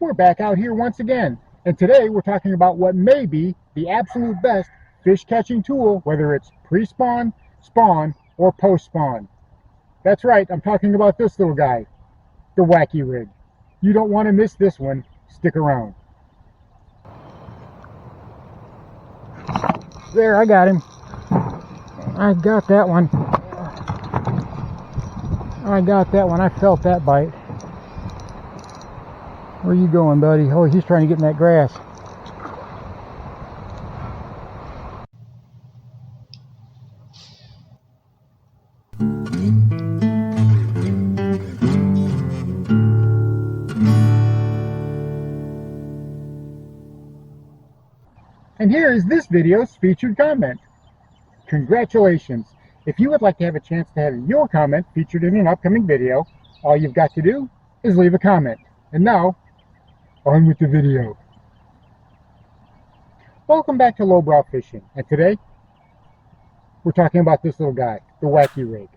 We're back out here once again, and today we're talking about what may be the absolute best fish catching tool, whether it's pre-spawn, spawn, or post-spawn. That's right, I'm talking about this little guy, the Wacky rig. You don't want to miss this one. Stick around. There, I got him. I got that one. I felt that bite. Where you going, buddy? Oh, he's trying to get in that grass. And here is this video's featured comment. Congratulations! If you would like to have a chance to have your comment featured in an upcoming video, all you've got to do is leave a comment. And now, on with the video. Welcome back to Lowbrow Fishing, and today we're talking about this little guy, the Wacky rig.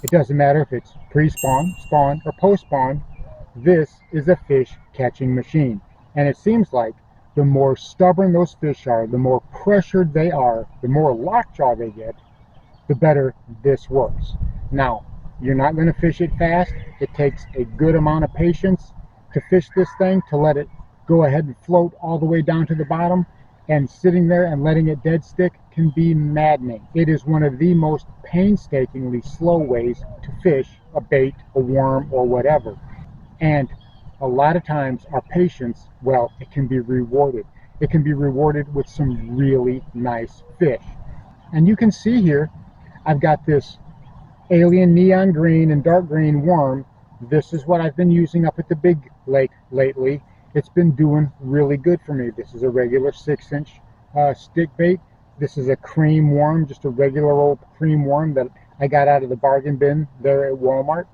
It doesn't matter if it's pre-spawn, spawn, or post-spawn, this is a fish catching machine. And it seems like the more stubborn those fish are, the more pressured they are, the more lockjaw they get, the better this works. Now, you're not going to fish it fast. It takes a good amount of patience to fish this thing, to let it go ahead and float all the way down to the bottom, and sitting there and letting it dead stick can be maddening. It is one of the most painstakingly slow ways to fish a bait, a worm, or whatever. And a lot of times our patience, well, it can be rewarded. It can be rewarded with some really nice fish. And you can see here, I've got this alien neon green and dark green worm. This is what I've been using up at the big lake lately. It's been doing really good for me. This is a regular 6-inch stick bait. This is a cream worm, just a regular old cream worm that I got out of the bargain bin there at Walmart.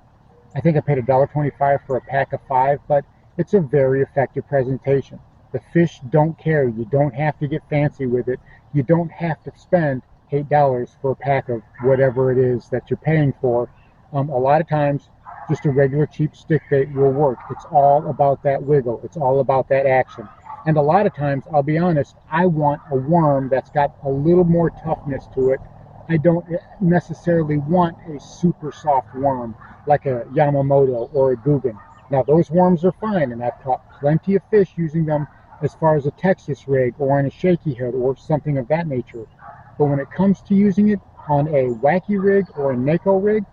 I think I paid $1.25 for a pack of 5, but it's a very effective presentation. The fish don't care. You don't have to get fancy with it. You don't have to spend $8 for a pack of whatever it is that you're paying for. A lot of times, just a regular cheap stick bait will work. It's all about that wiggle. It's all about that action. And a lot of times, I'll be honest, I want a worm that's got a little more toughness to it. I don't necessarily want a super soft worm like a Yamamoto or a Guggen. Now, those worms are fine, and I've caught plenty of fish using them as far as a Texas rig or on a shaky head or something of that nature. But when it comes to using it on a Wacky rig or a Neko rig,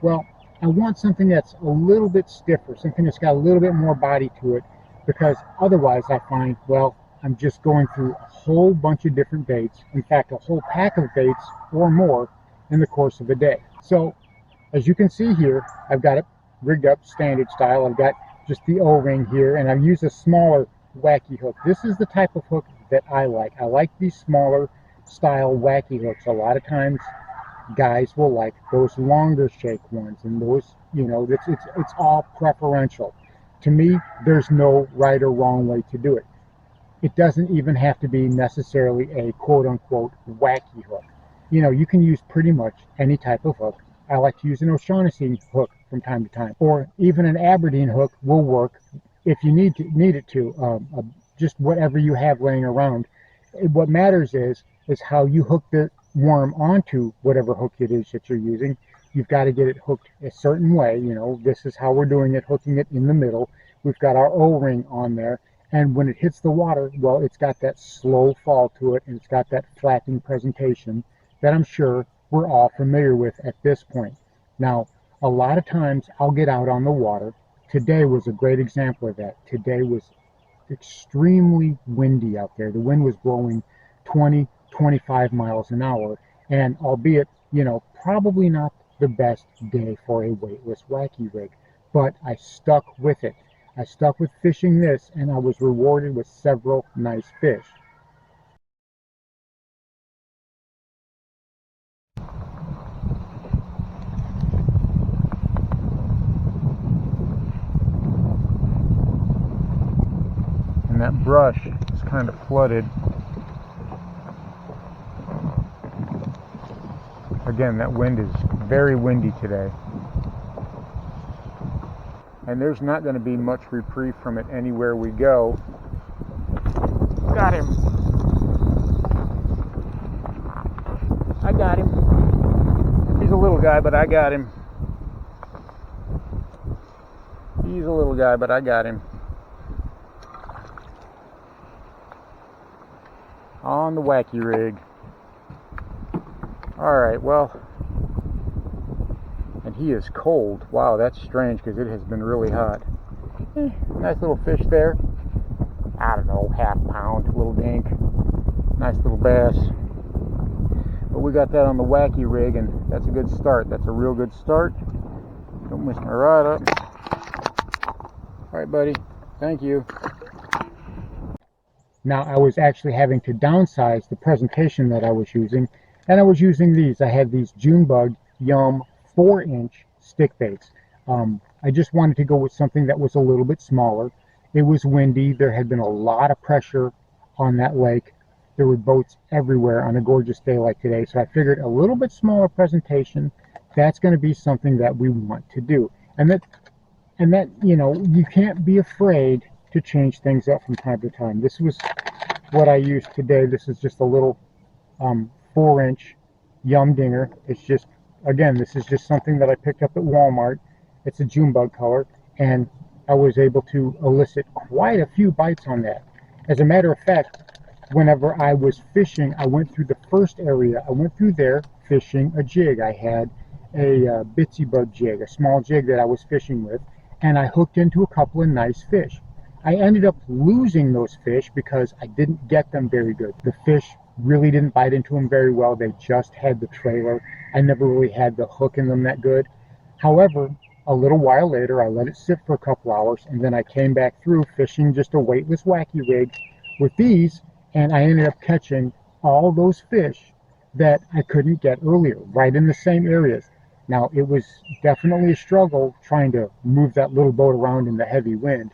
well, I want something that's a little bit stiffer, something that's got a little bit more body to it, because otherwise I find, well, I'm just going through a whole bunch of different baits, in fact, a whole pack of baits or more in the course of a day. So, as you can see here, I've got it rigged up standard style. I've got just the O-ring here, and I've used a smaller Wacky hook. This is the type of hook that I like. I like these smaller style Wacky hooks. A lot of times guys will like those longer shake ones, and those, you know, it's all preferential. To me, there's no right or wrong way to do it. It doesn't even have to be necessarily a quote-unquote Wacky hook. You know, you can use pretty much any type of hook. I like to use an O'Shaughnessy hook from time to time, or even an Aberdeen hook will work if you need it to. Just whatever you have laying around. What matters is how you hook the worm onto whatever hook it is that you're using. You've got to get it hooked a certain way. You know, this is how we're doing it, hooking it in the middle. We've got our O-ring on there, and when it hits the water, well, it's got that slow fall to it, and it's got that flapping presentation that I'm sure we're all familiar with at this point. Now, a lot of times I'll get out on the water. Today was a great example of that. Today was extremely windy out there. The wind was blowing 20, 25 miles an hour, and albeit, you know, probably not the best day for a weightless Wacky rig, but I stuck with it. I stuck with fishing this, and I was rewarded with several nice fish. And that brush is kind of flooded. Again, that wind is very windy today. and there's not going to be much reprieve from it anywhere we go. Got him. I got him. He's a little guy, but I got him. He's a little guy, but I got him. On the Wacky rig. Alright, well, and he is cold. Wow, that's strange because it has been really hot. Nice little fish there. I don't know, half pound, little dink. Nice little bass. But we got that on the Wacky rig, and that's a good start. That's a real good start. Don't mess my rod up. Alright, buddy. Thank you. Now, I was actually having to downsize the presentation that I was using, and I was using these. I had these Junebug Yum 4-inch stick baits. I just wanted to go with something that was a little bit smaller. It was windy. There had been a lot of pressure on that lake. There were boats everywhere on a gorgeous day like today, so I figured a little bit smaller presentation, that's going to be something that we want to do. And that, you know, you can't be afraid to change things up from time to time. This was what I used today. This is just a little 4-inch Yum Dinger. It's just, again, this is just something that I picked up at Walmart. It's a Junebug color, and I was able to elicit quite a few bites on that. As a matter of fact, whenever I was fishing, I went through the first area. I went through there fishing a jig. I had a bitsy bug jig, a small jig that I was fishing with, and I hooked into a couple of nice fish. I ended up losing those fish because I didn't get them very good. The fish really didn't bite into them very well. They just had the trailer. I never really had the hook in them that good. However, a little while later, I let it sit for a couple hours, and then I came back through fishing just a weightless Wacky rig with these, and I ended up catching all those fish that I couldn't get earlier, right in the same areas. Now, it was definitely a struggle trying to move that little boat around in the heavy wind.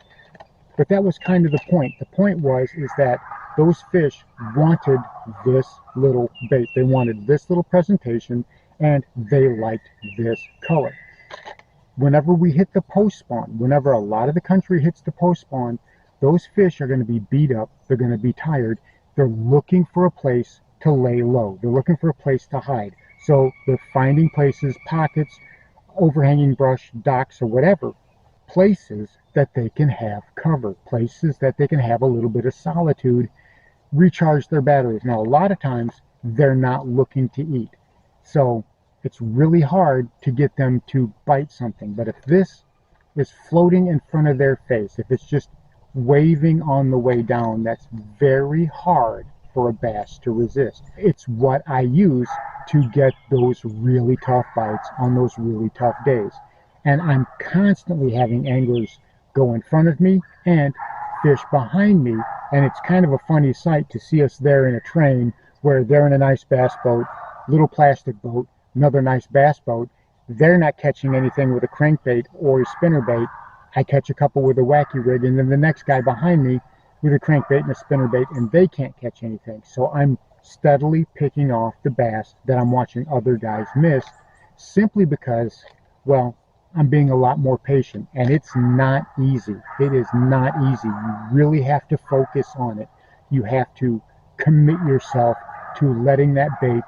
But that was kind of the point. The point is that those fish wanted this little bait. They wanted this little presentation, and they liked this color. Whenever we hit the post spawn, whenever a lot of the country hits the post spawn, those fish are going to be beat up. They're going to be tired. They're looking for a place to lay low. They're looking for a place to hide. So they're finding places, pockets, overhanging brush, docks, or whatever, places that they can have cover, places that they can have a little bit of solitude, recharge their batteries. Now, a lot of times they're not looking to eat, so it's really hard to get them to bite something. But if this is floating in front of their face, if it's just waving on the way down, that's very hard for a bass to resist. It's what I use to get those really tough bites on those really tough days. And I'm constantly having anglers go in front of me and fish behind me, and it's kind of a funny sight to see us there in a train where they're in a nice bass boat, little plastic boat, another nice bass boat. They're not catching anything with a crankbait or a spinnerbait. I catch a couple with a Wacky rig, and then the next guy behind me with a crankbait and a spinnerbait, and they can't catch anything. So I'm steadily picking off the bass that I'm watching other guys miss, simply because, well, I'm being a lot more patient, and it's not easy. It is not easy. You really have to focus on it. You have to commit yourself to letting that bait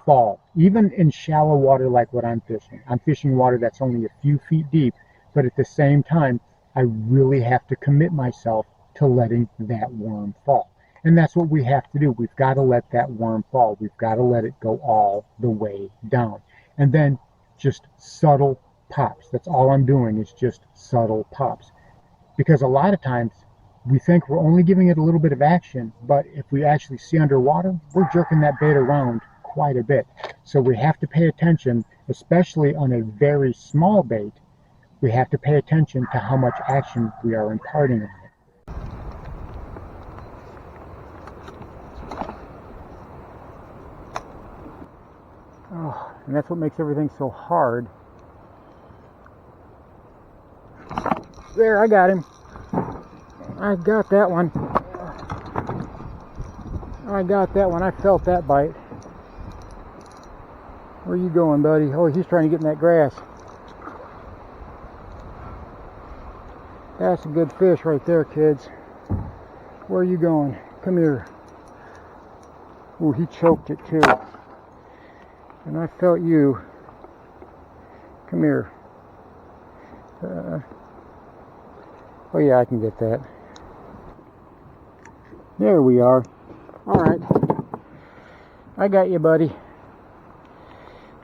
fall, even in shallow water like what I'm fishing. I'm fishing water that's only a few feet deep, but at the same time, I really have to commit myself to letting that worm fall. And that's what we have to do. We've got to let that worm fall. We've got to let it go all the way down. And then just subtle pops. That's all I'm doing, is just subtle pops. Because a lot of times we think we're only giving it a little bit of action, but if we actually see underwater, we're jerking that bait around quite a bit. So we have to pay attention, especially on a very small bait. We have to pay attention to how much action we are imparting on it. Oh, and that's what makes everything so hard. There, I got him. I got that one. I got that one. I felt that bite. Where are you going, buddy? Oh, he's trying to get in that grass. That's a good fish right there, kids. Where are you going? Come here. Ooh, he choked it too. And I felt you. Come here. Oh yeah, I can get that. There we are. Alright. I got you, buddy.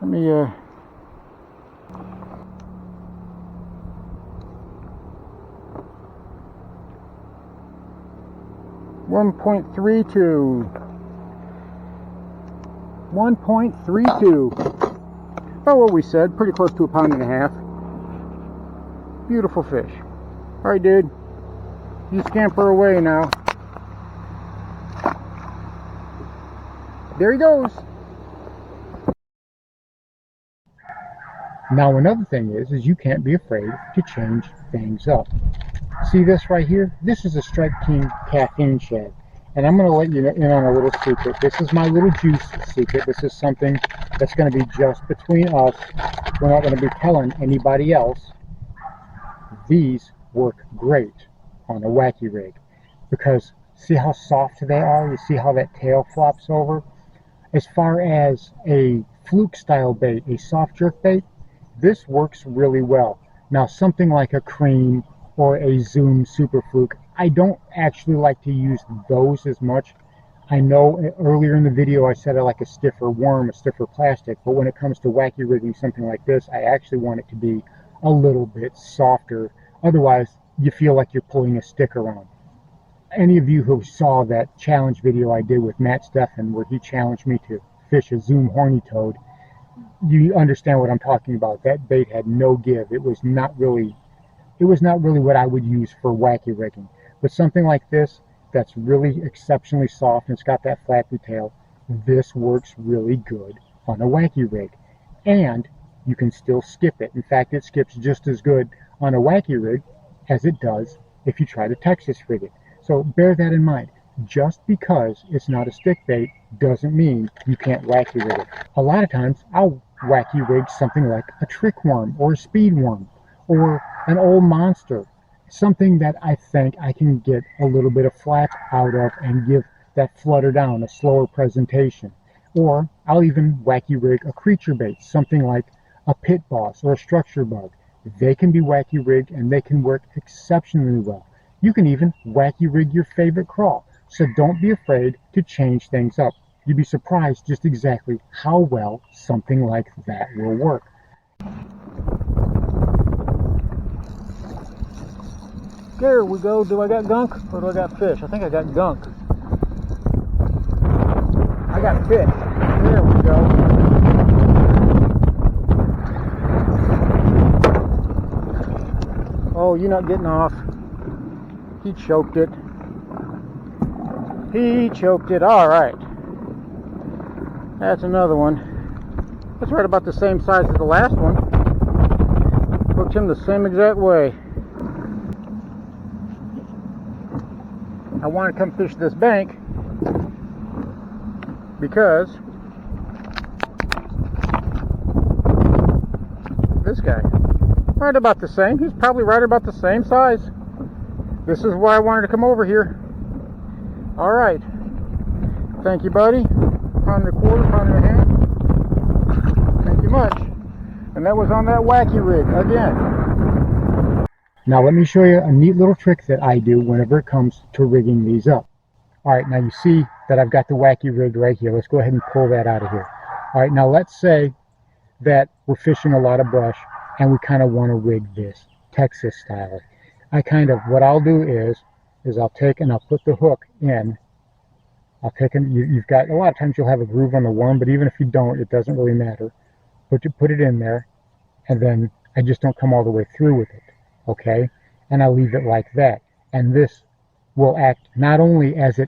Let me, 1.32. 1.32. About what we said, pretty close to a pound and a half. Beautiful fish. Alright, dude. You scamper away now. There he goes. Now another thing is you can't be afraid to change things up. See this right here? This is a Strike King caffeine shad. And I'm going to let you in on a little secret. This is my little juice secret. This is something that's going to be just between us. We're not going to be telling anybody else. These work great on a Wacky rig. Because see how soft they are? You see how that tail flops over? As far as a fluke style bait, a soft jerk bait, this works really well. Now something like a cream or a Zoom Super Fluke, I don't actually like to use those as much. I know earlier in the video I said I like a stiffer worm, a stiffer plastic, but when it comes to Wacky rigging something like this, I actually want it to be a little bit softer. Otherwise, you feel like you're pulling a sticker on. Any of you who saw that challenge video I did with Matt Steffen, where he challenged me to fish a Zoom horny toad, you understand what I'm talking about. That bait had no give. It was not really what I would use for Wacky rigging. But something like this, that's really exceptionally soft and it's got that flappy tail, this works really good on a Wacky rig. And you can still skip it. In fact, it skips just as good on a Wacky rig as it does if you try to Texas rig it. So bear that in mind. Just because it's not a stick bait doesn't mean you can't Wacky rig it. A lot of times I'll Wacky rig something like a trick worm or a speed worm or an old monster. Something that I think I can get a little bit of flap out of and give that flutter down a slower presentation. Or I'll even Wacky rig a creature bait, something like a pit boss or a structure bug. They can be Wacky rigged and they can work exceptionally well. You can even Wacky rig your favorite crawl. So don't be afraid to change things up. You'd be surprised just exactly how well something like that will work. There we go. Do I got gunk or do I got fish? I think I got gunk. I got fish. There we go. Oh, you're not getting off. He choked it. He choked it. All right. That's another one. That's right about the same size as the last one. Hooked him the same exact way. I want to come fish this bank because this guy, right about the same. He's probably right about the same size. This is why I wanted to come over here. All right. Thank you, buddy. Pound and a quarter, pound and a half. Thank you much. And that was on that Wacky rig again. Now let me show you a neat little trick that I do whenever it comes to rigging these up. Alright, now you see that I've got the Wacky rig right here. Let's go ahead and pull that out of here. Alright, now let's say that we're fishing a lot of brush and we kind of want to rig this Texas style. What I'll do is I'll take and I'll put the hook in. I'll take and you've got, a lot of times you'll have a groove on the worm, but even if you don't, it doesn't really matter. But you put it in there and then I just don't come all the way through with it. Okay, and I leave it like that, and this will act not only as a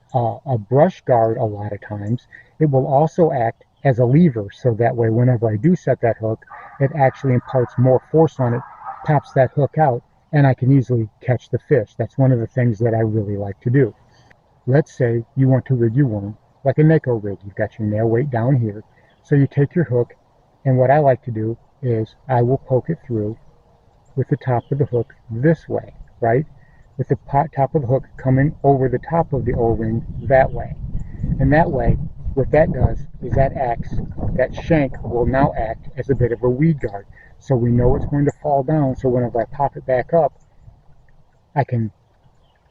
brush guard a lot of times, it will also act as a lever, so that way whenever I do set that hook, it actually imparts more force on it, pops that hook out, and I can easily catch the fish. That's one of the things that I really like to do. Let's say you want to rig your worm like a Mako rig. You've got your nail weight down here, so you take your hook, and what I like to do is I will poke it through with the top of the hook this way, right? with the top of the hook coming over the top of the O-ring that way. And that way, what that does is that shank will now act as a bit of a weed guard. So we know it's going to fall down, so whenever I pop it back up, I can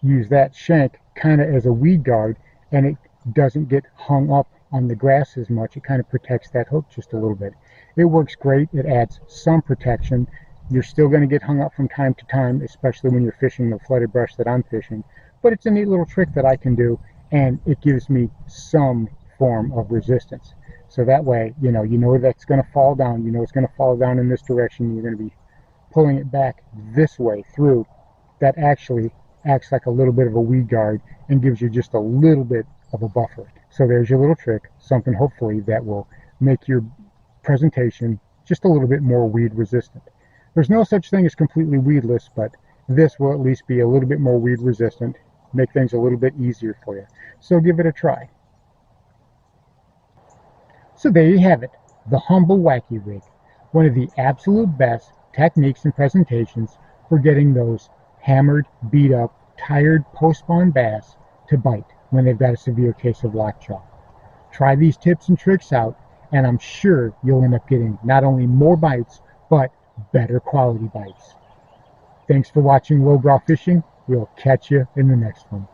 use that shank kind of as a weed guard, and it doesn't get hung up on the grass as much. It kind of protects that hook just a little bit. It works great. It adds some protection. You're still going to get hung up from time to time, especially when you're fishing the flooded brush that I'm fishing. But it's a neat little trick that I can do, and it gives me some form of resistance. So that way, you know that's going to fall down. You know it's going to fall down in this direction. You're going to be pulling it back this way through. That actually acts like a little bit of a weed guard and gives you just a little bit of a buffer. So there's your little trick, something hopefully that will make your presentation just a little bit more weed resistant. There's no such thing as completely weedless, but this will at least be a little bit more weed resistant, make things a little bit easier for you. So give it a try. So there you have it, the humble Wacky rig, one of the absolute best techniques and presentations for getting those hammered, beat up, tired post-spawn bass to bite when they've got a severe case of lockjaw. Try these tips and tricks out, and I'm sure you'll end up getting not only more bites, but better quality bites. Thanks for watching Lowbrow Fishing. We'll catch you in the next one.